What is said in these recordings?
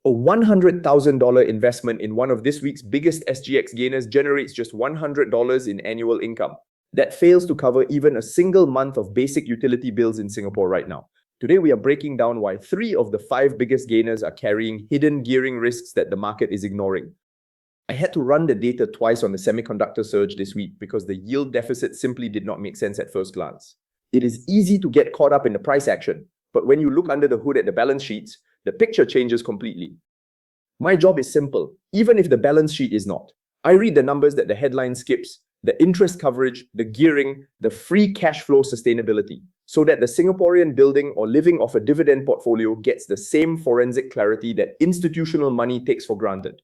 A $100,000 investment in one of this week's biggest SGX gainers generates just $100 in annual income. That fails to cover even a single month of basic utility bills in Singapore right now. Today, we are breaking down why 3 of the 5 biggest gainers are carrying hidden gearing risks that the market is ignoring. I had to run the data twice on the semiconductor surge this week because the yield deficit simply did not make sense at first glance. It is easy to get caught up in the price action, but when you look under the hood at the balance sheets, the picture changes completely. My job is simple, even if the balance sheet is not. I read the numbers that the headline skips, the interest coverage, the gearing, the free cash flow sustainability, so that the Singaporean building or living off a dividend portfolio gets the same forensic clarity that institutional money takes for granted.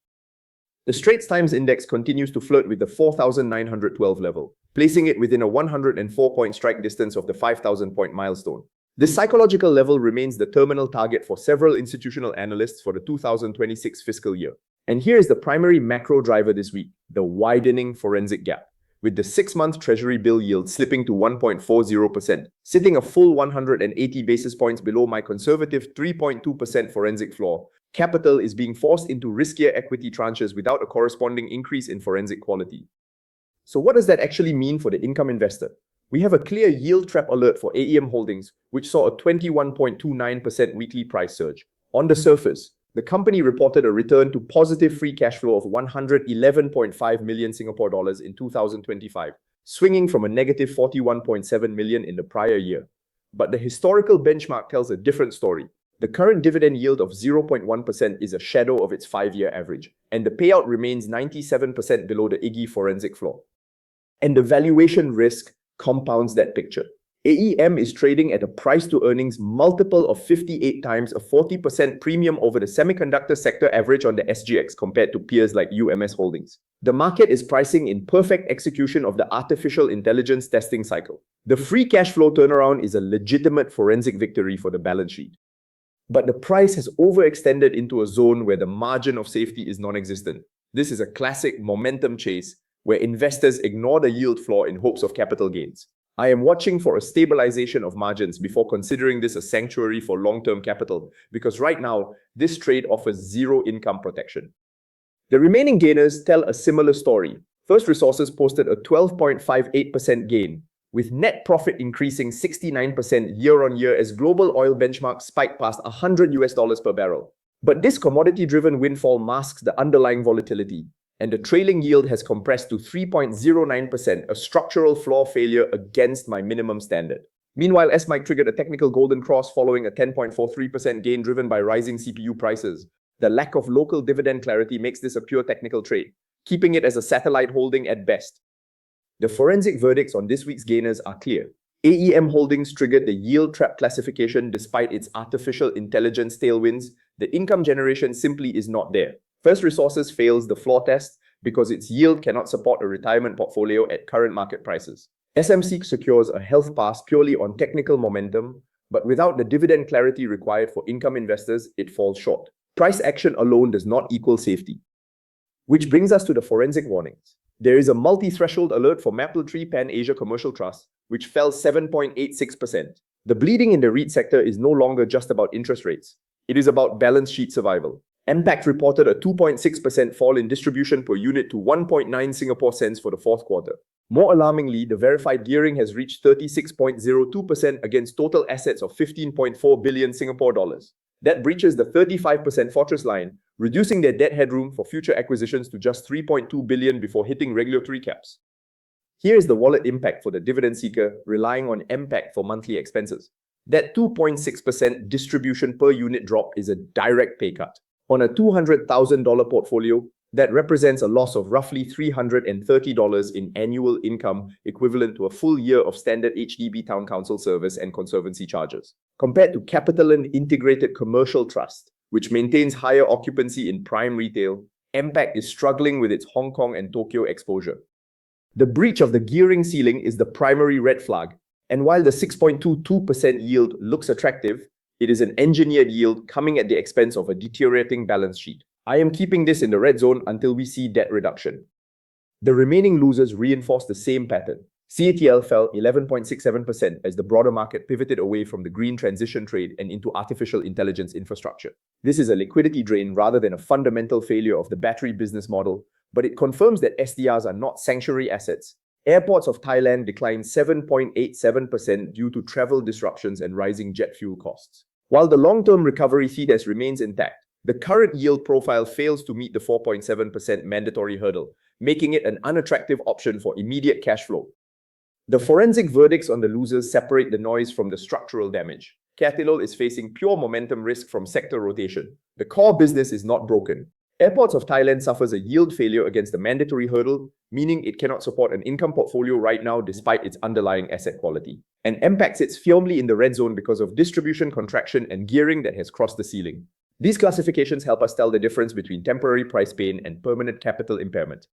The Straits Times Index continues to flirt with the 4,912 level, placing it within a 104-point strike distance of the 5,000-point milestone. This psychological level remains the terminal target for several institutional analysts for the 2026 fiscal year. And here is the primary macro driver this week, the widening forensic gap, with the 6-month Treasury bill yield slipping to 1.40%, sitting a full 180 basis points below my conservative 3.2% forensic floor. Capital is being forced into riskier equity tranches without a corresponding increase in forensic quality. So what does that actually mean for the income investor? We have a clear yield trap alert for AEM Holdings, which saw a 21.29% weekly price surge. On the surface, the company reported a return to positive free cash flow of 111.5 million Singapore dollars in 2025, swinging from a negative 41.7 million in the prior year. But the historical benchmark tells a different story. The current dividend yield of 0.1% is a shadow of its 5-year average, and the payout remains 97% below the Iggy forensic floor. And the valuation risk compounds that picture. AEM is trading at a price-to-earnings multiple of 58 times, a 40% premium over the semiconductor sector average on the SGX compared to peers like UMS Holdings. The market is pricing in perfect execution of the artificial intelligence testing cycle. The free cash flow turnaround is a legitimate forensic victory for the balance sheet. But the price has overextended into a zone where the margin of safety is non-existent. This is a classic momentum chase where investors ignore the yield floor in hopes of capital gains. I am watching for a stabilization of margins before considering this a sanctuary for long-term capital, because right now, this trade offers zero income protection. The remaining gainers tell a similar story. First Resources posted a 12.58% gain, with net profit increasing 69% year-on-year as global oil benchmarks spiked past $100 per barrel. But this commodity-driven windfall masks the underlying volatility, and the trailing yield has compressed to 3.09%, a structural floor failure against my minimum standard. Meanwhile, SMIC triggered a technical golden cross following a 10.43% gain driven by rising CPU prices. The lack of local dividend clarity makes this a pure technical trade, keeping it as a satellite holding at best. The forensic verdicts on this week's gainers are clear. AEM Holdings triggered the yield trap classification despite its artificial intelligence tailwinds. The income generation simply is not there. First Resources fails the floor test because its yield cannot support a retirement portfolio at current market prices. SMC secures a health pass purely on technical momentum, but without the dividend clarity required for income investors, it falls short. Price action alone does not equal safety. Which brings us to the forensic warnings. There is a multi-threshold alert for Mapletree Pan Asia Commercial Trust, which fell 7.86%. The bleeding in the REIT sector is no longer just about interest rates. It is about balance sheet survival. MPACT reported a 2.6% fall in distribution per unit to 1.9 Singapore cents for the fourth quarter. More alarmingly, the verified gearing has reached 36.02% against total assets of 15.4 billion Singapore dollars. That breaches the 35% fortress line, reducing their debt headroom for future acquisitions to just 3.2 billion before hitting regulatory caps. Here is the wallet impact for the dividend seeker relying on MPACT for monthly expenses. That 2.6% distribution per unit drop is a direct pay cut. On a $200,000 portfolio, that represents a loss of roughly $330 in annual income, equivalent to a full year of standard HDB Town Council service and conservancy charges. Compared to Capitaland Integrated Commercial Trust, which maintains higher occupancy in prime retail, MPACT is struggling with its Hong Kong and Tokyo exposure. The breach of the gearing ceiling is the primary red flag, and while the 6.22% yield looks attractive, it is an engineered yield coming at the expense of a deteriorating balance sheet. I am keeping this in the red zone until we see debt reduction. The remaining losers reinforce the same pattern. CATL fell 11.67% as the broader market pivoted away from the green transition trade and into artificial intelligence infrastructure. This is a liquidity drain rather than a fundamental failure of the battery business model, but it confirms that SDRs are not sanctuary assets. Airports of Thailand declined 7.87% due to travel disruptions and rising jet fuel costs. While the long-term recovery thesis remains intact, the current yield profile fails to meet the 4.7% mandatory hurdle, making it an unattractive option for immediate cash flow. The forensic verdicts on the losers separate the noise from the structural damage. CATL is facing pure momentum risk from sector rotation. The core business is not broken. Airports of Thailand suffers a yield failure against the mandatory hurdle, meaning it cannot support an income portfolio right now despite its underlying asset quality. And MPACT sits firmly in the red zone because of distribution contraction and gearing that has crossed the ceiling. These classifications help us tell the difference between temporary price pain and permanent capital impairment.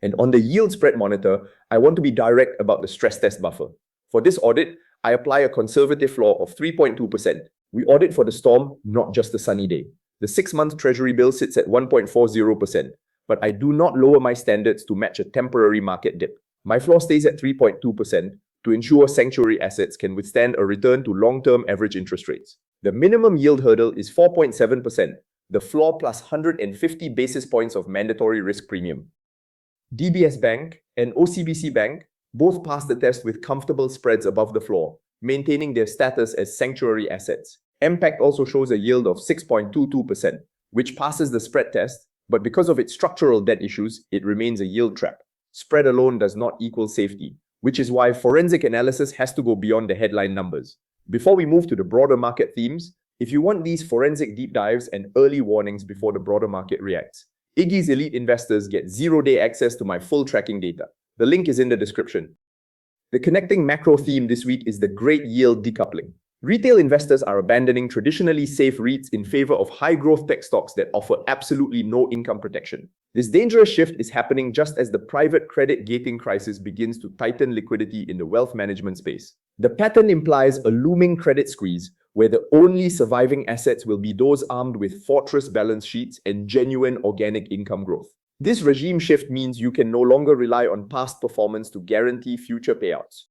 And on the yield spread monitor, I want to be direct about the stress test buffer. For this audit, I apply a conservative floor of 3.2%. We audit for the storm, not just the sunny day. The 6-month Treasury bill sits at 1.40%, but I do not lower my standards to match a temporary market dip. My floor stays at 3.2% to ensure sanctuary assets can withstand a return to long-term average interest rates. The minimum yield hurdle is 4.7%, the floor plus 150 basis points of mandatory risk premium. DBS Bank and OCBC Bank both passed the test with comfortable spreads above the floor, maintaining their status as sanctuary assets. MPACT also shows a yield of 6.22%, which passes the spread test, but because of its structural debt issues, it remains a yield trap. Spread alone does not equal safety, which is why forensic analysis has to go beyond the headline numbers. Before we move to the broader market themes, if you want these forensic deep dives and early warnings before the broader market reacts, Iggy's elite investors get 0-day access to my full tracking data. The link is in the description. The connecting macro theme this week is the great yield decoupling. Retail investors are abandoning traditionally safe REITs in favor of high-growth tech stocks that offer absolutely no income protection. This dangerous shift is happening just as the private credit gating crisis begins to tighten liquidity in the wealth management space. The pattern implies a looming credit squeeze, where the only surviving assets will be those armed with fortress balance sheets and genuine organic income growth. This regime shift means you can no longer rely on past performance to guarantee future payouts.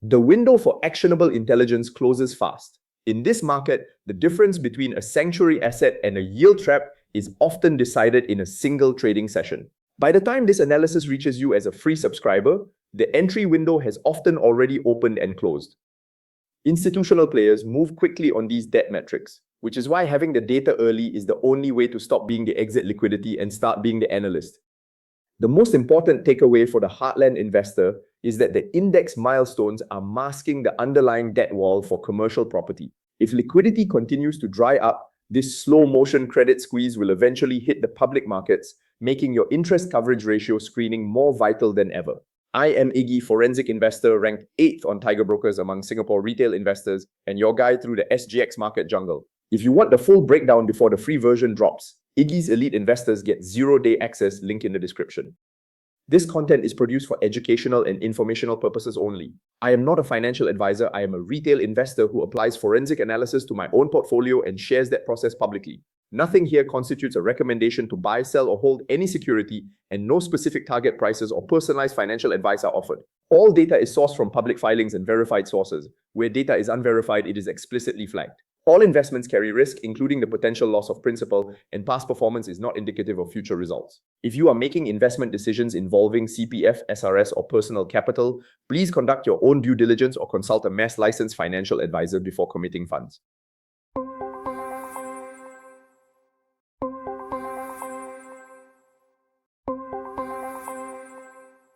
The window for actionable intelligence closes fast. In this market, the difference between a sanctuary asset and a yield trap is often decided in a single trading session. By the time this analysis reaches you as a free subscriber, the entry window has often already opened and closed. Institutional players move quickly on these debt metrics, which is why having the data early is the only way to stop being the exit liquidity and start being the analyst. The most important takeaway for the heartland investor is that the index milestones are masking the underlying debt wall for commercial property. If liquidity continues to dry up, this slow-motion credit squeeze will eventually hit the public markets, making your interest coverage ratio screening more vital than ever. I am Iggy, forensic investor, ranked 8th on Tiger Brokers among Singapore retail investors, and your guide through the SGX market jungle. If you want the full breakdown before the free version drops, Iggy's elite investors get 0-day access, link in the description. This content is produced for educational and informational purposes only. I am not a financial advisor. I am a retail investor who applies forensic analysis to my own portfolio and shares that process publicly. Nothing here constitutes a recommendation to buy, sell, or hold any security, and no specific target prices or personalized financial advice are offered. All data is sourced from public filings and verified sources. Where data is unverified, it is explicitly flagged. All investments carry risk, including the potential loss of principal, and past performance is not indicative of future results. If you are making investment decisions involving CPF, SRS, or personal capital, please conduct your own due diligence or consult a mass licensed financial advisor before committing funds.